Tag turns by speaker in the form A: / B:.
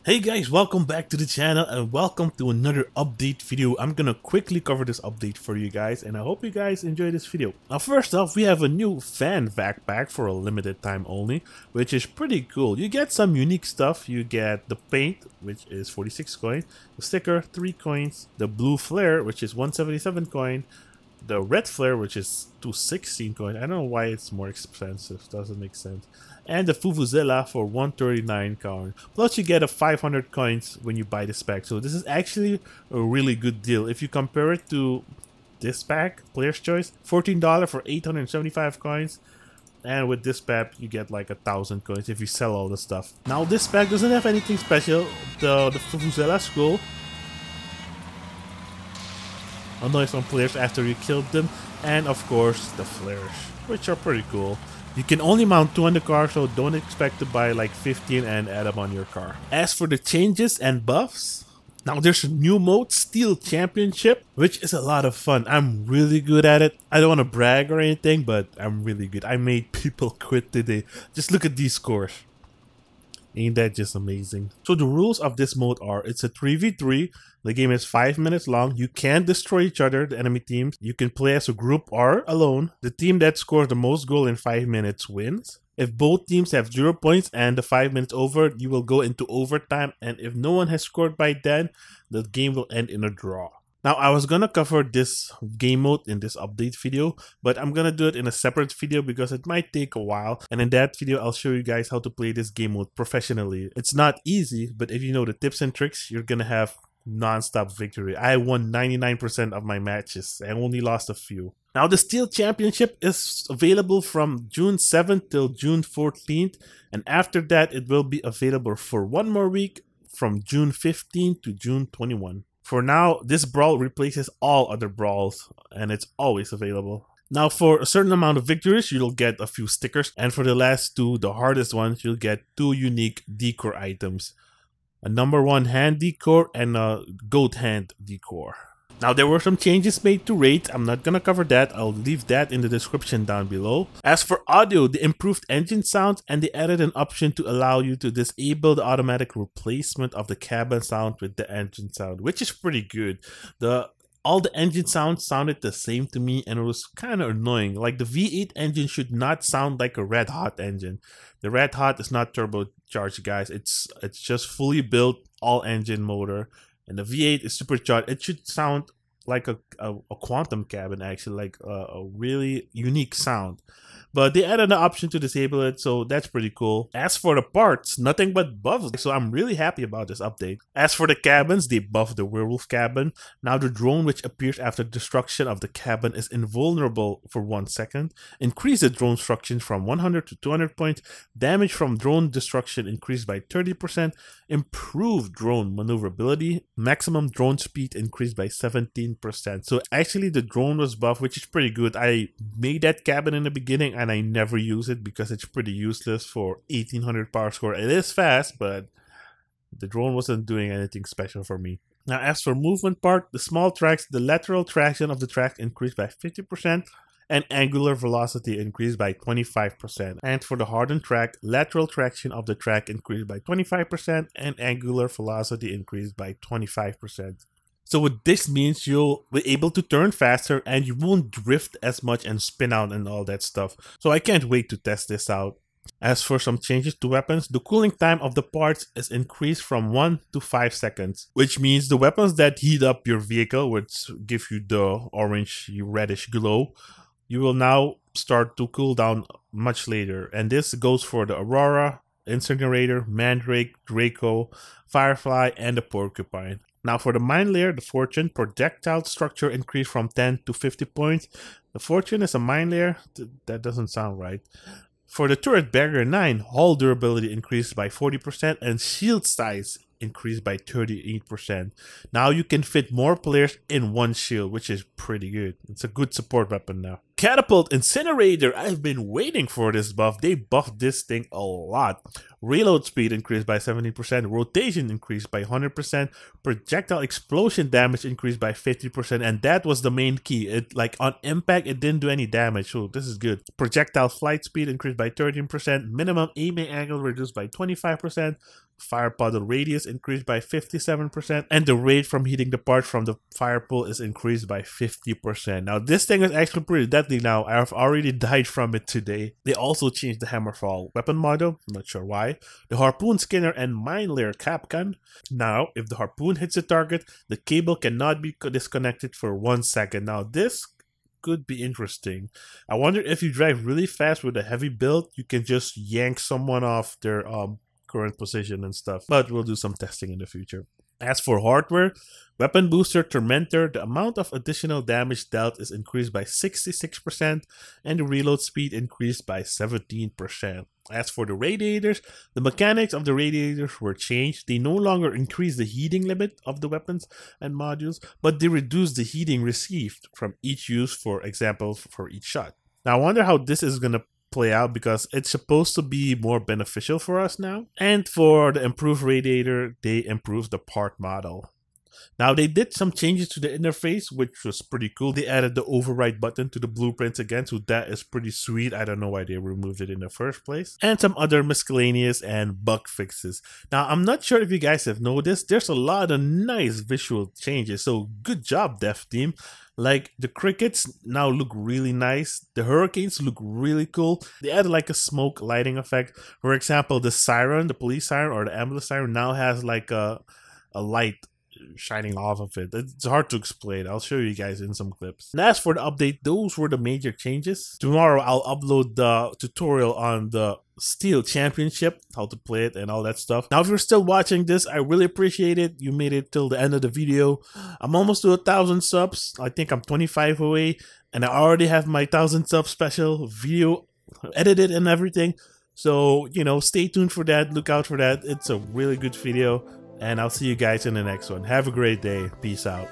A: Hey guys, welcome back to the channel and welcome to another update video. I'm gonna quickly cover this update for you guys and I hope you guys enjoy this video. Now first off, we have a new fan backpack for a limited time only, which is pretty cool. You get some unique stuff. You get the paint, which is 46 coin, the sticker 3 coins, the blue flare, which is 177 coin, the red flare, which is 216 coin. I don't know why it's more expensive, doesn't make sense. And the Vuvuzela for 139 coin. Plus you get a 500 coins when you buy this pack. So this is actually a really good deal. If you compare it to this pack, Player's Choice, $14 for 875 coins. And with this pack, you get like 1,000 coins if you sell all the stuff. Now this pack doesn't have anything special. The Vuvuzela scroll annoys some players after you killed them. And of course, the flares, which are pretty cool. You can only mount 2 on the car, so don't expect to buy like 15 and add them on your car. As for the changes and buffs, now there's a new mode, Steel Championship, which is a lot of fun. I'm really good at it. I don't want to brag or anything, but I'm really good. I made people quit today. Just look at these scores. Ain't that just amazing? So the rules of this mode are, it's a 3v3. The game is 5 minutes long. You can destroy each other, the enemy teams. You can play as a group or alone. The team that scores the most goal in 5 minutes wins. If both teams have 0 points and the 5 minutes over, you will go into overtime. And if no one has scored by then, the game will end in a draw. Now, I was gonna cover this game mode in this update video, but I'm gonna do it in a separate video because it might take a while. And in that video, I'll show you guys how to play this game mode professionally. It's not easy, but if you know the tips and tricks, you're gonna have non-stop victory. I won 99% of my matches. I only lost a few. Now, the Steel Championship is available from June 7th till June 14th. And after that, it will be available for 1 more week from June 15th to June 21st. For now, this brawl replaces all other brawls, and it's always available. Now, for a certain amount of victories, you'll get a few stickers, and for the last 2, the hardest ones, you'll get 2 unique decor items. A number 1 hand decor and a goat hand decor. Now, there were some changes made to raids. I'm not gonna cover that. I'll leave that in the description down below. As for audio, they improved engine sounds and they added an option to allow you to disable the automatic replacement of the cabin sound with the engine sound, which is pretty good. All the engine sounds sounded the same to me and it was kind of annoying. Like the V8 engine should not sound like a Red Hot engine. The Red Hot is not turbocharged, guys. It's just fully built all engine motor. And the V8 is supercharged. It should sound like a quantum cabin, actually, like a really unique sound. But they added an option to disable it, so that's pretty cool. As for the parts, nothing but buffs, so I'm really happy about this update. As for the cabins, they buffed the werewolf cabin. Now the drone which appears after destruction of the cabin is invulnerable for 1 second. Increase the drone destruction from 100 to 200 points. Damage from drone destruction increased by 30%. Improved drone maneuverability. Maximum drone speed increased by 17%. So actually the drone was buffed, which is pretty good. I made that cabin in the beginning and I never use it because it's pretty useless for 1800 power score. It is fast, but the drone wasn't doing anything special for me. Now, as for movement part, the small tracks, the lateral traction of the track increased by 50% and angular velocity increased by 25%. And for the hardened track, lateral traction of the track increased by 25% and angular velocity increased by 25%. So what this means, you'll be able to turn faster and you won't drift as much and spin out and all that stuff. So I can't wait to test this out. As for some changes to weapons, the cooling time of the parts is increased from 1 to 5 seconds, which means the weapons that heat up your vehicle, which give you the orange reddish glow, you will now start to cool down much later. And this goes for the Aurora, Incinerator, Mandrake, Draco, Firefly, and the Porcupine. Now for the mine layer, the Fortune projectile structure increased from 10 to 50 points. The Fortune is a mine layer? That doesn't sound right. For the turret barrier 9, hull durability increased by 40% and shield size increased by 38%. Now you can fit more players in one shield, which is pretty good. It's a good support weapon now. Catapult Incinerator. I've been waiting for this buff. They buffed this thing a lot. Reload speed increased by 70%, rotation increased by 100%, projectile explosion damage increased by 50%, and that was the main key. It, like, on impact, it didn't do any damage, so this is good. Projectile flight speed increased by 13%, minimum aiming angle reduced by 25%, fire puddle radius increased by 57%, and the rate from hitting the part from the fire pool is increased by 50%. Now, this thing is actually pretty deadly now. I've already died from it today. They also changed the Hammerfall weapon model. I'm not sure why. The Harpoon Skinner and Mine Layer Capcan. Now, if the harpoon hits a target, the cable cannot be disconnected for 1 second. Now, this could be interesting. I wonder if you drive really fast with a heavy build, you can just yank someone off their current position and stuff. But we'll do some testing in the future. As for hardware, Weapon Booster Tormentor, the amount of additional damage dealt is increased by 66%, and the reload speed increased by 17%. As for the radiators, the mechanics of the radiators were changed. They no longer increase the heating limit of the weapons and modules, but they reduce the heating received from each use, for example, for each shot. Now, I wonder how this is going to play out, because it's supposed to be more beneficial for us now. And for the improved radiator, they improved the part model. Now, they did some changes to the interface, which was pretty cool. They added the override button to the blueprints again, so that is pretty sweet. I don't know why they removed it in the first place. And some other miscellaneous and bug fixes. Now, I'm not sure if you guys have noticed, there's a lot of nice visual changes, so good job, dev team. Like, the crickets now look really nice. The hurricanes look really cool. They added like a smoke lighting effect. For example, the siren, the police siren or the ambulance siren now has like a light shining off of it. It's hard to explain. I'll show you guys in some clips. And as for the update, those were the major changes. Tomorrow I'll upload the tutorial on the Steel Championship, how to play it and all that stuff. Now, if you're still watching this, I really appreciate it. You made it till the end of the video. I'm almost to 1,000 subs. I think I'm 25 away, and I already have my 1,000 sub special video edited and everything. So, you know, stay tuned for that. Look out for that. It's a really good video. And I'll see you guys in the next one. Have a great day. Peace out.